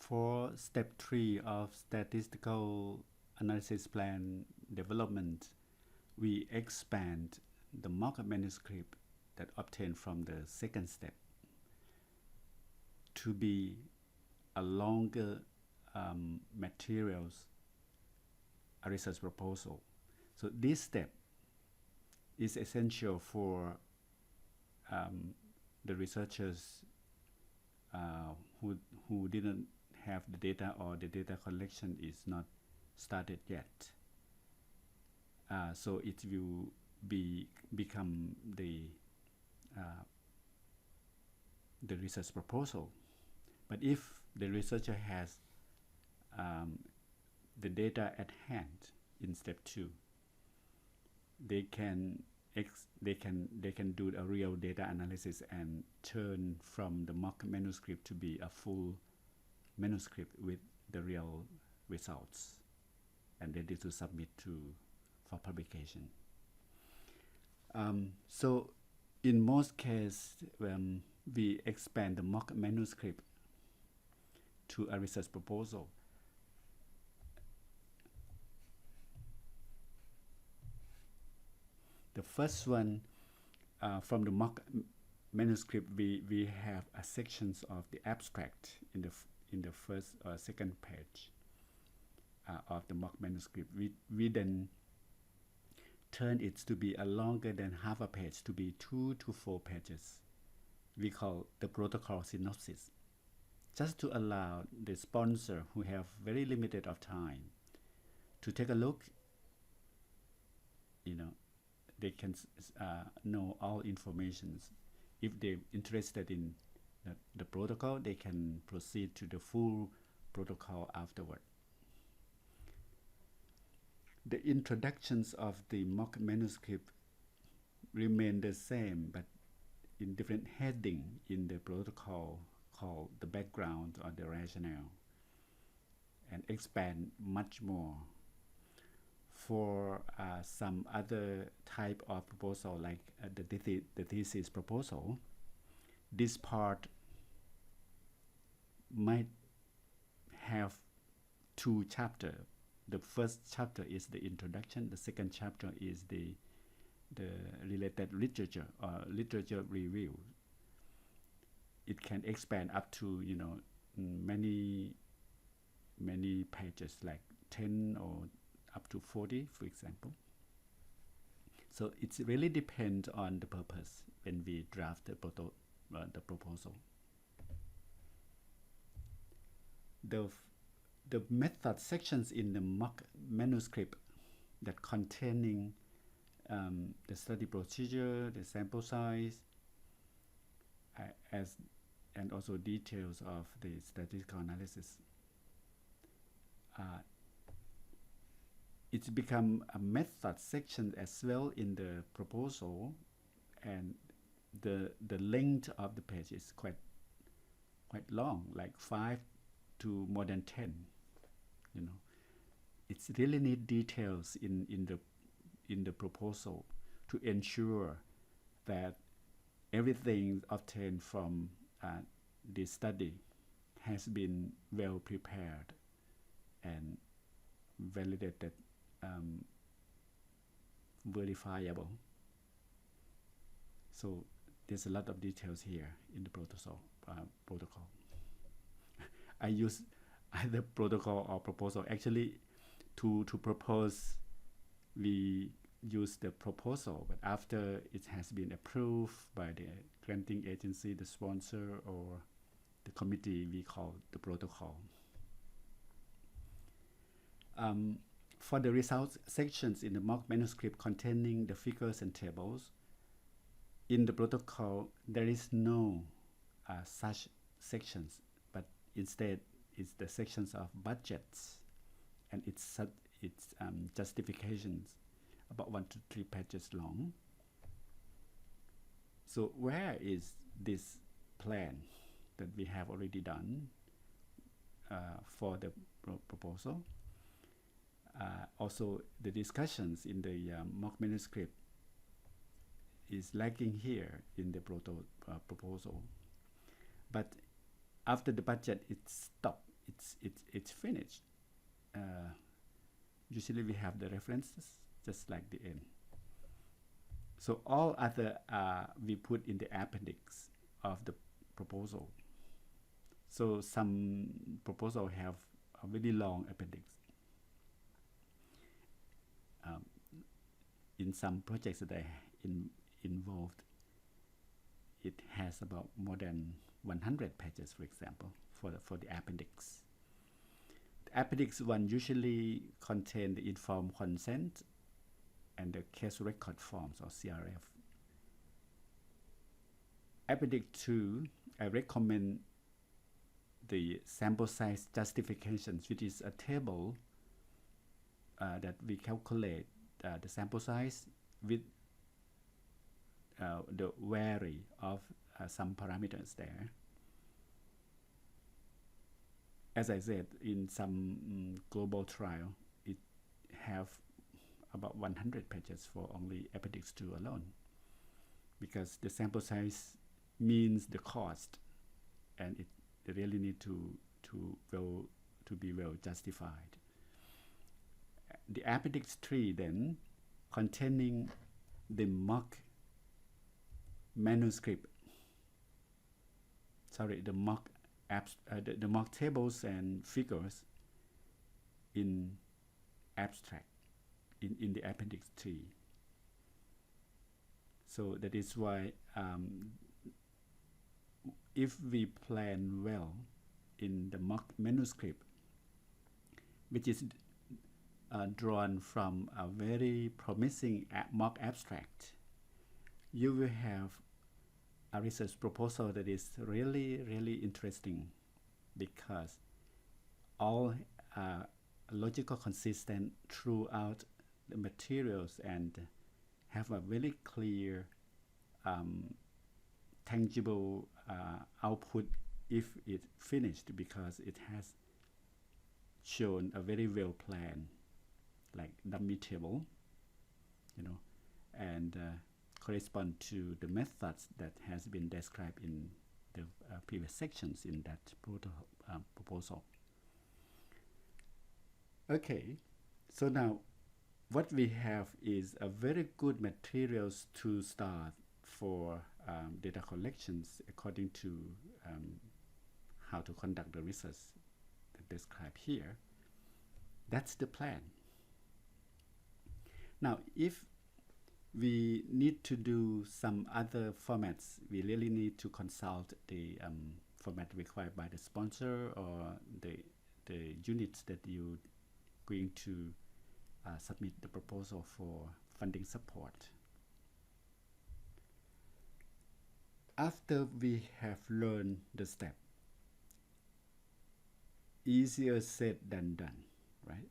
For step 3 of statistical analysis plan development, we expand the mock manuscript that obtained from the second step to be a longer materials a research proposal. So this step is essential for the researchers who didn't have the data or the data collection is not started yet. So it will become the research proposal. But if the researcher has the data at hand in step 2, they can do a real data analysis and turn from the mock manuscript to be a full manuscript with the real results and ready to submit for publication. So in most cases, we expand the mock manuscript to a research proposal. The first one, from the mock manuscript, we have a sections of the abstract in the first or second page of the mock manuscript. We then turn it to be a longer than half a page, to be 2 to 4 pages. We call the protocol synopsis, just to allow the sponsor who have very limited of time to take a look. They can know all informations. If they're interested in the protocol, they can proceed to the full protocol afterward. The introductions of the mock manuscript remain the same, but in different heading in the protocol called the background or the rationale, and expand much more. For some other type of proposal, like the thesis proposal, this part might have 2 chapters. The first chapter is the introduction. The second chapter is the related literature or literature review. It can expand up to many pages, like 10 or up to 40, for example. So it really depends on the purpose when we draft the proposal. The method sections in the mock manuscript that containing the study procedure, the sample size, and also details of the statistical analysis. It's become a method section as well in the proposal, and the length of the page is quite long, like 5 to more than 10. It's really need details in the proposal to ensure that everything obtained from the study has been well prepared and validated, verifiable. So there's a lot of details here in the protocol. I use either protocol or proposal. Actually, to propose, we use the proposal, but after it has been approved by the granting agency, the sponsor, or the committee, we call the protocol. For the results sections in the mock manuscript containing the figures and tables, in the protocol there is no such sections, but instead it's the sections of budgets and its justifications, about 1 to 3 pages long. So where is this plan that we have already done for the proposal? Also, the discussions in the mock manuscript is lacking here in the proposal. But after the budget, it stopped. It it's finished. Usually we have the references just like the end. So all other we put in the appendix of the proposal. So some proposal have a very long appendix. In some projects that I involved, it has about more than 100 pages, for example, for the appendix. The appendix 1 usually contain the informed consent and the case record forms, or CRF. Appendix 2, I recommend the sample size justifications, which is a table that we calculate the sample size with the vary of some parameters there. As I said, in some global trial, it have about 100 pages for only appendix 2 alone, because the sample size means the cost, and it really need to be well justified. The appendix 3 then, containing the mock manuscript, the mock tables and figures in abstract in the appendix 3. So that is why if we plan well in the mock manuscript, which is drawn from a very promising mock abstract, you will have a research proposal that is really, really interesting, because all logical consistent throughout the materials and have a very clear tangible output if it finished, because it has shown a very well planned, like dummy table, and correspond to the methods that has been described in the previous sections in that proposal. Okay, so now what we have is a very good materials to start for data collections according to how to conduct the research described here. That's the plan. Now, if we need to do some other formats, we really need to consult the format required by the sponsor or the units that you're going to submit the proposal for funding support. After we have learned the step, easier said than done, right?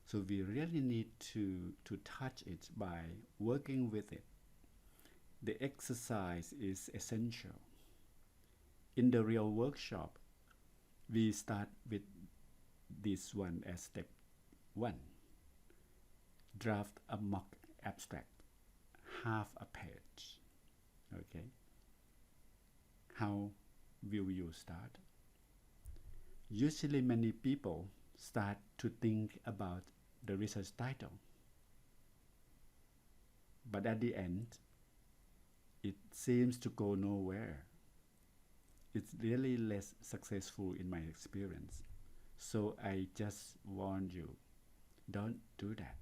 So we really need to touch it by working with it. The exercise is essential. In the real workshop, we start with this one as step 1. Draft a mock abstract, half a page. Okay. How will you start? Usually many people start to think about the research title, but at the end it seems to go nowhere. It's really less successful in my experience. So I just warn you, don't do that.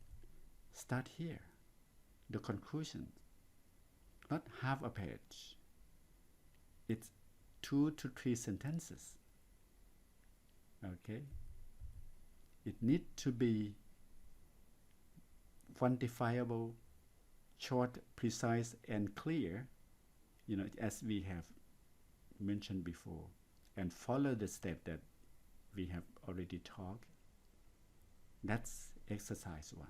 Start here, the conclusion, not half a page. It's 2 to 3 sentences. Okay? It needs to be quantifiable, short, precise, and clear, as we have mentioned before, and follow the step that we have already talked. That's exercise 1.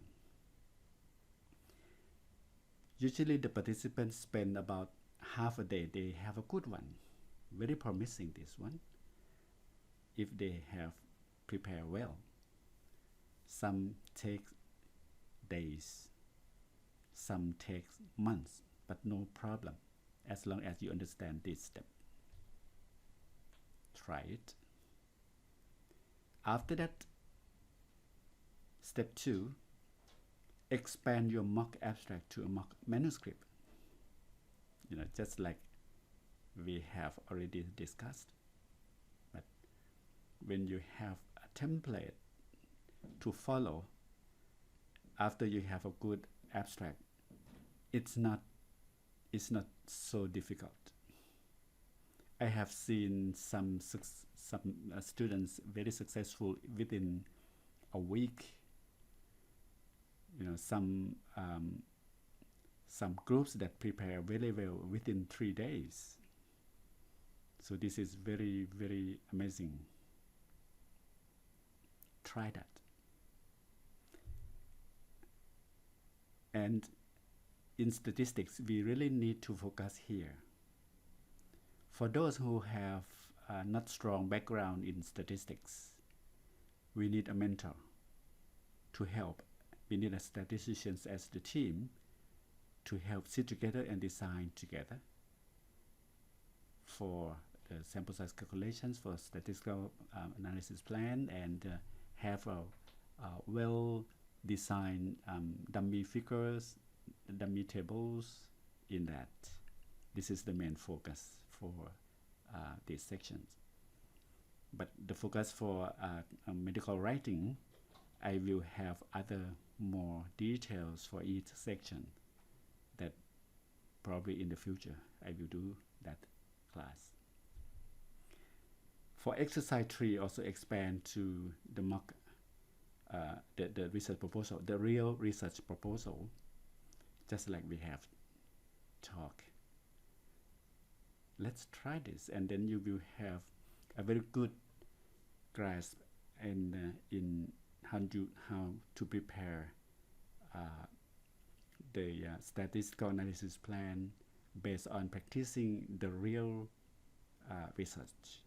Usually the participants spend about half a day. They have a good one, very promising, this one, if they have prepared well. Some take days, some take months, but no problem, as long as you understand this step. Try it. After that, step 2, expand your mock abstract to a mock manuscript. Just like we have already discussed. But when you have a template to follow after you have a good abstract, it's not so difficult. I have seen some students very successful within a week. Some groups that prepare very well within 3 days. So this is very, very amazing. Try that. And in statistics, we really need to focus here. For those who have not strong background in statistics, we need a mentor to help. We need a statisticians as the team to help sit together and design together for the sample size calculations, for statistical analysis plan, and have a well-designed dummy figures, dummy tables in that. This is the main focus for these sections. But the focus for medical writing, I will have other more details for each section that probably in the future I will do that class. For exercise 3, also expand to the mock, the research proposal, the real research proposal, just like we have talked. Let's try this, and then you will have a very good grasp in how to prepare the statistical analysis plan based on practicing the real research.